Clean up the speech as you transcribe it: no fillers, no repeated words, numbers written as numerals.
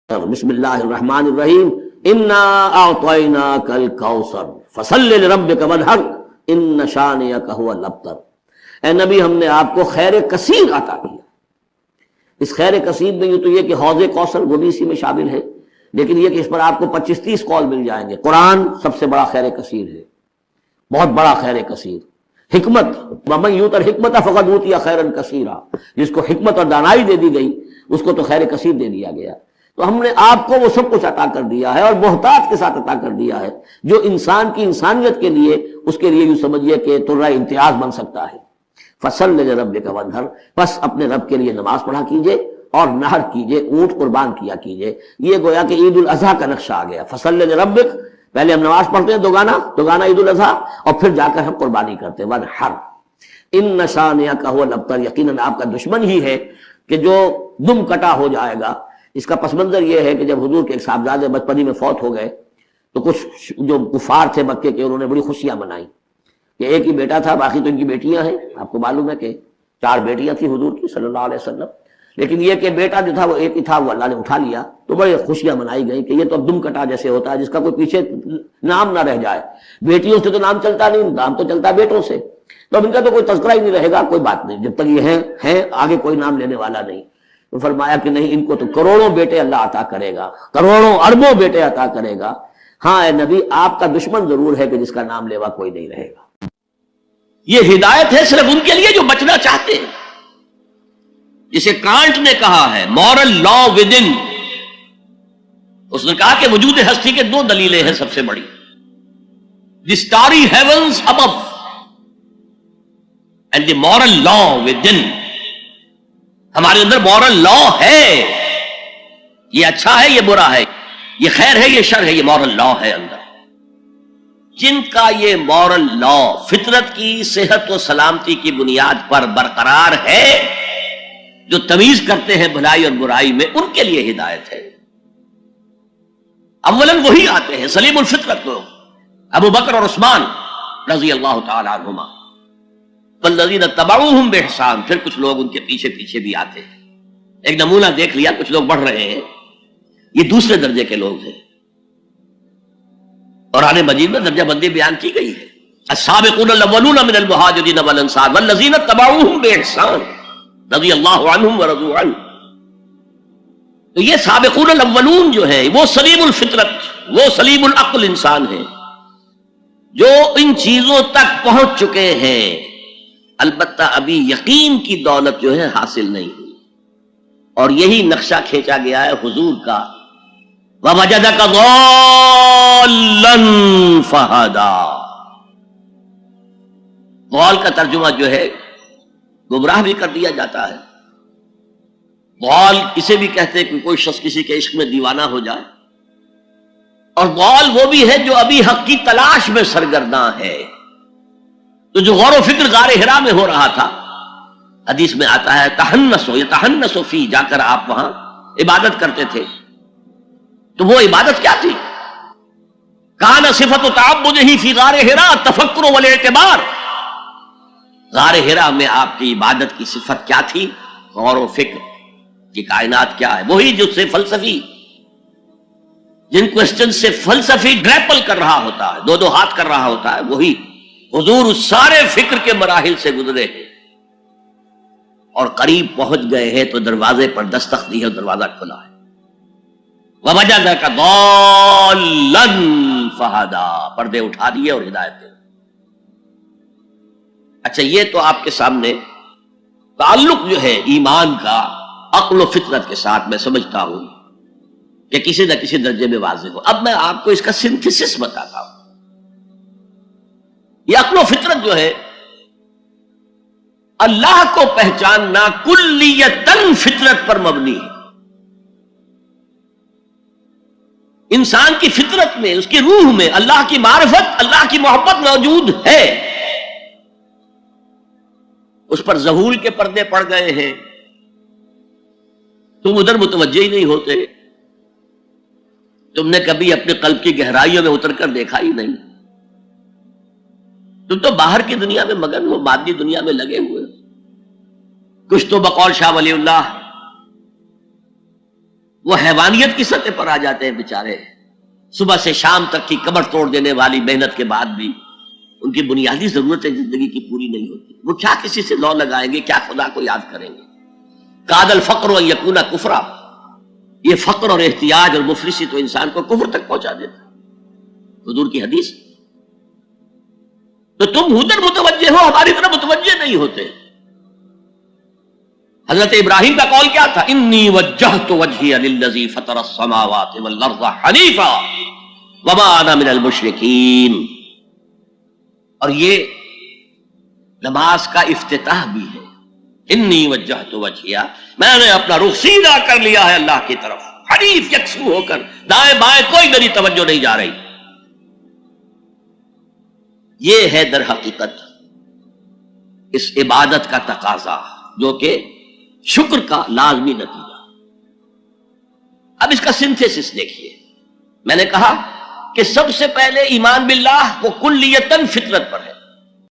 بسم اللہ الرحمن الرحیم انا اعطیناک الکوثر فصل لربک وانحر ان شانئک هو الابتر۔ اے نبی ہم نے آپ کو خیر کثیر عطا کیا۔ اس خیر کثیر میں یہ تو یہ کہ حوض کوثر وہ بھی اسی میں شامل ہے، لیکن یہ کہ اس پر آپ کو 25-30 قول مل جائیں گے۔ قرآن سب سے بڑا خیر کثیر ہے، بہت بڑا خیر کثیر۔ حکمت، ومن یؤت الحکمت فقد اوتی خیرا کثیرا، جس کو حکمت اور دانائی دے دی گئی اس کو تو خیر کثیر دے دیا گیا۔ تو ہم نے آپ کو وہ سب کچھ عطا کر دیا ہے اور محتاط کے ساتھ عطا کر دیا ہے، جو انسان کی انسانیت کے لیے اس کے لیے یوں سمجھیے کہ ترہ امتیاز بن سکتا ہے۔ فصل لربک وانحر، بس اپنے رب کے لیے نماز پڑھا کیجئے اور نحر کیجئے، اونٹ قربان کیا کیجئے۔ یہ گویا کہ عید الاضحیٰ کا نقشہ آ گیا۔ فصل لربک، پہلے ہم نماز پڑھتے ہیں دوگانا عید الاضحیٰ، اور پھر جا کر ہم قربانی کرتے ہیں۔ وانحر ان شانئک هو الابتر، یقیناً آپ کا دشمن ہی ہے کہ جو دم کٹا ہو جائے گا۔ اس کا پس منظر یہ ہے کہ جب حضور کے ایک صاحبزادے بچپنی میں فوت ہو گئے تو کچھ جو کفار تھے مکے کے انہوں نے بڑی خوشیاں منائیں کہ ایک ہی بیٹا تھا، باقی تو ان کی بیٹیاں ہیں۔ آپ کو معلوم ہے کہ 4 بیٹیاں تھیں حضور کی صلی اللہ علیہ وسلم، لیکن یہ کہ بیٹا جو تھا وہ ایک ہی تھا، وہ اللہ نے اٹھا لیا، تو بڑے خوشیاں منائی گئیں کہ یہ تو اب دم کٹا جیسے ہوتا ہے جس کا کوئی پیچھے نام نہ رہ جائے۔ بیٹیوں سے تو نام چلتا نہیں، نام تو چلتا بیٹوں سے، تو اب ان کا تو کوئی تذکرہ ہی نہیں رہے گا۔ کوئی بات نہیں، جب تک یہ ہیں آگے کوئی نام لینے والا نہیں۔ تو فرمایا کہ نہیں، ان کو تو کروڑوں بیٹے اللہ عطا کرے گا، کروڑوں اربوں بیٹے عطا کرے گا۔ ہاں اے نبی، آپ کا دشمن ضرور ہے کہ جس کا نام لیوا کوئی نہیں رہے گا۔ یہ ہدایت ہے صرف ان کے لیے جو بچنا چاہتے ہیں، جسے کانٹ نے کہا ہے مورل لا ود ان۔ اس نے کہا کہ وجود ہستی کے 2 دلیلیں ہیں سب سے بڑی، the starry heavens above and the moral law within. ہمارے اندر مورل لا ہے، یہ اچھا ہے یہ برا ہے، یہ خیر ہے یہ شر ہے، یہ مورل لا ہے اندر۔ جن کا یہ مورل لا فطرت کی صحت و سلامتی کی بنیاد پر برقرار ہے، جو تمیز کرتے ہیں بھلائی اور برائی میں، ان کے لیے ہدایت ہے۔ اولاً وہی آتے ہیں سلیم الفطرت لوگ، ابو بکر اور عثمان رضی اللہ تعالی عنہما، والذین تبعوہم بإحسان، پھر کچھ لوگ ان کے پیچھے پیچھے بھی آتے ہیں۔ ایک نمونہ دیکھ لیا، کچھ لوگ بڑھ رہے ہیں، یہ دوسرے درجے کے لوگ ہیں۔ قرآن مجید میں درجہ بندی بیان کی گئی ہے، السابقون الاولون من المہاجرین والانصار والذین تبعوہم بإحسان رضی اللہ عنہم ورضوا عنہ۔ تو یہ سابقون الاولون جو ہے وہ سلیم الفطرت، وہ سلیم العقل انسان ہیں جو ان چیزوں تک پہنچ چکے ہیں، البتہ ابھی یقین کی دولت جو ہے حاصل نہیں ہوئی۔ اور یہی نقشہ کھینچا گیا ہے حضور کا، وَوَجَدَكَ ضَالًّا فَهَدَىٰ۔ ضال کا ترجمہ جو ہے گمراہ بھی کر دیا جاتا ہے۔ ضال اسے بھی کہتے ہیں کہ کوئی شخص کسی کے عشق میں دیوانہ ہو جائے، اور ضال وہ بھی ہے جو ابھی حق کی تلاش میں سرگرداں ہے۔ تو جو غور و فکر غار حرا میں ہو رہا تھا، حدیث میں آتا ہے یتحنس فی، جا کر آپ وہاں عبادت کرتے تھے، تو وہ عبادت کیا تھی؟ کان صفت تعبدہ فی غار حرا التفکر والاعتبار۔ غار حرا میں آپ کی عبادت کی صفت کیا تھی؟ غور و فکر کہ کائنات کیا ہے۔ وہی جو سے فلسفی، جن کوسچن سے فلسفی گریپل کر رہا ہوتا ہے، 2 ہاتھ کر رہا ہوتا ہے، وہی حضور اس سارے فکر کے مراحل سے گزرے ہیں اور قریب پہنچ گئے ہیں، تو دروازے پر دستک دی ہے، دروازہ کھلا ہے۔ وَوَجَدَكَ ضَالًّا فَهَدَىٰ، پردے اٹھا دیے اور ہدایت دے۔ اچھا، یہ تو آپ کے سامنے تعلق جو ہے ایمان کا عقل و فطرت کے ساتھ میں سمجھتا ہوں کہ کسی نہ کسی درجے میں واضح ہو۔ اب میں آپ کو اس کا سنتھسس بتاتا ہوں۔ یہ عقل و فطرت جو ہے، اللہ کو پہچاننا کلیتاً فطرت پر مبنی ہے۔ انسان کی فطرت میں، اس کی روح میں اللہ کی معرفت، اللہ کی محبت موجود ہے۔ اس پر ظہول کے پردے پڑ گئے ہیں، تم ادھر متوجہ ہی نہیں ہوتے، تم نے کبھی اپنے قلب کی گہرائیوں میں اتر کر دیکھا ہی نہیں، تم تو باہر کی دنیا میں مگن ہو، مادی دنیا میں لگے ہوئے۔ کچھ تو بقول شاہ ولی اللہ وہ حیوانیت کی سطح پر آ جاتے ہیں بیچارے. صبح سے شام تک کی کمر توڑ دینے والی محنت کے بعد بھی ان کی بنیادی ضرورتیں زندگی کی پوری نہیں ہوتی. وہ کیا کسی سے لو لگائیں گے, کیا خدا کو یاد کریں گے؟ کاد الفقر و یکون کفرا, یہ فقر اور احتیاج اور مفلسی تو انسان کو کفر تک پہنچا دیتا. حضور کی حدیث. تو تم ادھر متوجہ ہو, ہماری طرف متوجہ نہیں ہوتے. حضرت ابراہیم کا قول کیا تھا؟ انی وجہت وجہی للذی فطر السماوات والارض حنیفا وما انا من المشرکین. اور یہ نماز کا افتتاح بھی ہے. انی وجہت وجہی, میں نے اپنا رخ سیدھا کر لیا ہے اللہ کی طرف, حنیف یکسو ہو کر, دائیں بائیں کوئی میری توجہ نہیں جا رہی. یہ ہے در حقیقت اس عبادت کا تقاضا, جو کہ شکر کا لازمی نتیجہ. اب اس کا سنتھیسس دیکھیے. میں نے کہا کہ سب سے پہلے ایمان باللہ وہ کلیتاً فطرت پر ہے.